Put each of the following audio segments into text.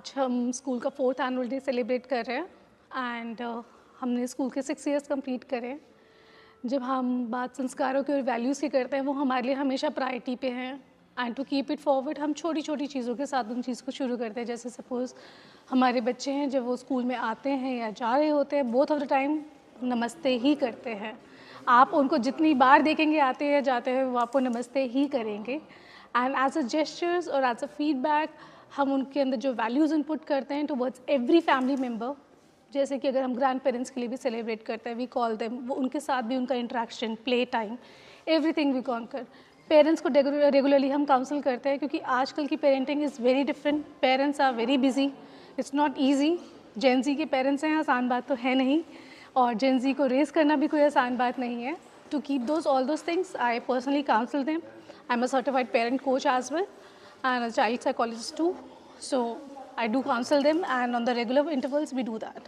आज हम स्कूल का 4th एनुअल डे सेलिब्रेट कर रहे हैं एंड हमने स्कूल के 6 इयर्स कंप्लीट करे। जब हम बात संस्कारों की और वैल्यूज़ की करते हैं वो हमारे लिए हमेशा प्रायोरिटी पे हैं and to keep it forward हम छोटी छोटी चीज़ों के साथ उन चीज़ को शुरू करते हैं। जैसे सपोज़ हमारे बच्चे हैं, जब वो स्कूल में आते हैं या जा रहे होते हैं, बोथ ऑफ द टाइम नमस्ते ही करते हैं। आप उनको जितनी बार देखेंगे आते हैं या जाते हैं वो आपको नमस्ते ही करेंगे एंड एज अ जेस्चर्स और एज अ फीडबैक हम उनके अंदर जो वैल्यूज़ इनपुट करते हैं टुवर्ड्स एवरी फैमिली मेम्बर। जैसे कि अगर हम ग्रैंड पेरेंट्स के लिए भी सेलिब्रेट करते हैं, वी कॉल देम, वो उनके साथ भी उनका interaction, play time, everything we concur. Parents को रेगुलरली हम काउंसिल करते हैं क्योंकि आजकल की parenting is very different. Parents are very busy, it's not easy. Gen Z के पेरेंट्स हैं, आसान बात तो है नहीं, और जेन ज़ी को रेस करना भी कोई आसान बात नहीं है। To keep all those things I personally counsel them. I am a certified parent coach as well and a child psychologist too. So I do counsel them and on the regular intervals we do that.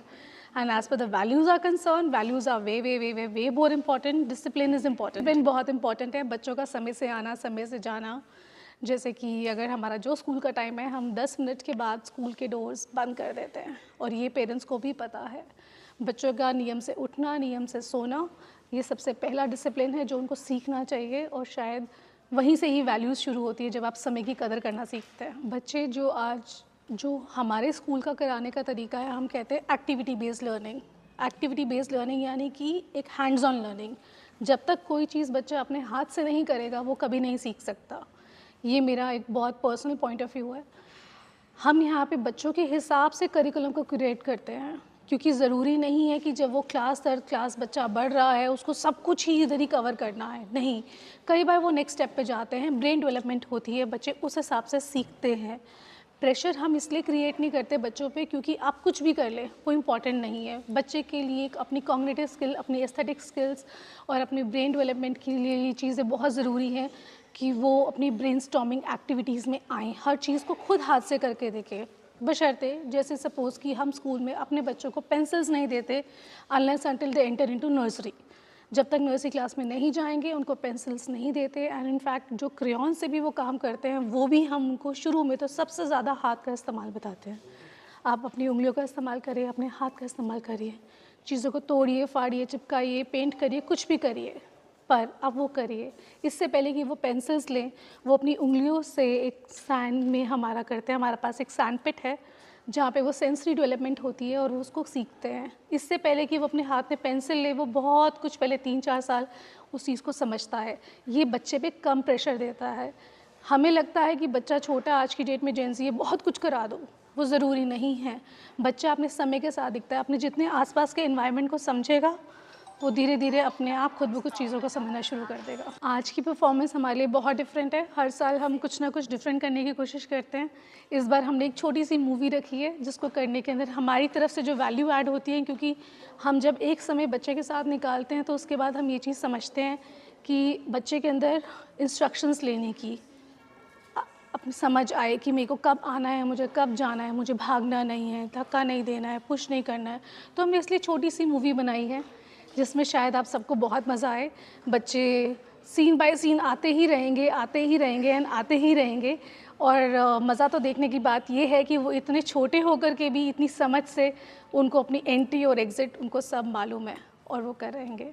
And as per the values are concerned, values are way more important. Discipline is important. Discipline बहुत important है। बच्चों का समय से आना, समय से जाना। जैसे कि अगर हमारा जो स्कूल का टाइम है, हम 10 मिनट के बाद स्कूल के डोर्स बंद कर देते हैं और ये पेरेंट्स को भी पता है। बच्चों का नियम से उठना, नियम से सोना, ये सबसे पहला डिसिप्लिन है जो उनको सीखना चाहिए और शायद वहीं से ही वैल्यूज़ शुरू होती है जब आप समय की कदर करना सीखते हैं। बच्चे जो हमारे स्कूल का कराने का तरीका है, हम कहते हैं activity based learning. Activity based learning यानी कि एक हैंड्स ऑन लर्निंग। जब तक कोई चीज़ बच्चा अपने हाथ से नहीं करेगा वो कभी नहीं सीख सकता। ये मेरा एक बहुत पर्सनल पॉइंट ऑफ व्यू है। हम यहाँ पे बच्चों के हिसाब से करिकुलम को क्रिएट करते हैं क्योंकि ज़रूरी नहीं है कि जब वो क्लास दर क्लास बच्चा बढ़ रहा है उसको सब कुछ ही इधर ही कवर करना है। नहीं, कई बार वो नेक्स्ट स्टेप पे जाते हैं, ब्रेन डेवलपमेंट होती है, बच्चे उस हिसाब से सीखते हैं। प्रेशर हम इसलिए क्रिएट नहीं करते बच्चों पे क्योंकि आप कुछ भी कर लें वो इम्पॉर्टेंट नहीं है। बच्चे के लिए अपनी कॉग्निटिव स्किल, अपनी एस्थेटिक स्किल्स और अपने ब्रेन डेवलपमेंट के लिए ये चीज़ें बहुत ज़रूरी हैं कि वो अपनी ब्रेनस्टॉर्मिंग एक्टिविटीज़ में आएँ, हर चीज़ को खुद हाथ से करके देखें। बशर्ते जैसे सपोज़ कि हम स्कूल में अपने बच्चों को पेंसिल्स नहीं देते unless until they enter into nursery. जब तक नर्सरी क्लास में नहीं जाएंगे उनको पेंसिल्स नहीं देते एंड इनफैक्ट जो क्रेयॉन से भी वो काम करते हैं वो भी हम उनको शुरू में तो सबसे ज़्यादा हाथ का इस्तेमाल बताते हैं। आप अपनी उंगलियों का इस्तेमाल करिए, अपने हाथ का इस्तेमाल करिए, चीज़ों को तोड़िए, फाड़िए, चिपकाइए, पेंट करिए, कुछ भी करिए, पर अब वो करिए। इससे पहले कि वो पेंसिल्स लें, वो अपनी उंगलियों से एक सैंड में हमारा करते हैं। हमारे पास एक सैंड पिट है जहाँ पे वो सेंसरी डेवलपमेंट होती है और वो उसको सीखते हैं। इससे पहले कि वो अपने हाथ में पेंसिल ले, वो बहुत कुछ पहले 3-4 साल उस चीज़ को समझता है। ये बच्चे पे कम प्रेशर देता है। हमें लगता है कि बच्चा छोटा, आज की डेट में जेन ज़ी है, बहुत कुछ करा दो, वो ज़रूरी नहीं है। बच्चा अपने समय के साथ दिखता है। अपने जितने आसपास के एनवायरनमेंट को समझेगा वो धीरे धीरे अपने आप खुद ब कुछ चीज़ों को समझना शुरू कर देगा। आज की परफॉर्मेंस हमारे लिए बहुत डिफरेंट है। हर साल हम कुछ ना कुछ डिफरेंट करने की कोशिश करते हैं। इस बार हमने एक छोटी सी मूवी रखी है जिसको करने के अंदर हमारी तरफ से जो वैल्यू ऐड होती है, क्योंकि हम जब एक समय बच्चे के साथ निकालते हैं तो उसके बाद हम ये चीज़ समझते हैं कि बच्चे के अंदर इंस्ट्रक्शंस लेने की अपनी समझ आए कि मेरे को कब आना है, मुझे कब जाना है, मुझे भागना नहीं है, धक्का नहीं देना है, पुश नहीं करना है। तो हमने इसलिए छोटी सी मूवी बनाई है जिसमें शायद आप सबको बहुत मज़ा आए। बच्चे सीन बाय सीन आते ही रहेंगे एंड आते ही रहेंगे। और मज़ा तो देखने की बात ये है कि वो इतने छोटे होकर के भी इतनी समझ से उनको अपनी एंट्री और एग्ज़िट उनको सब मालूम है और वो कर रहेंगे।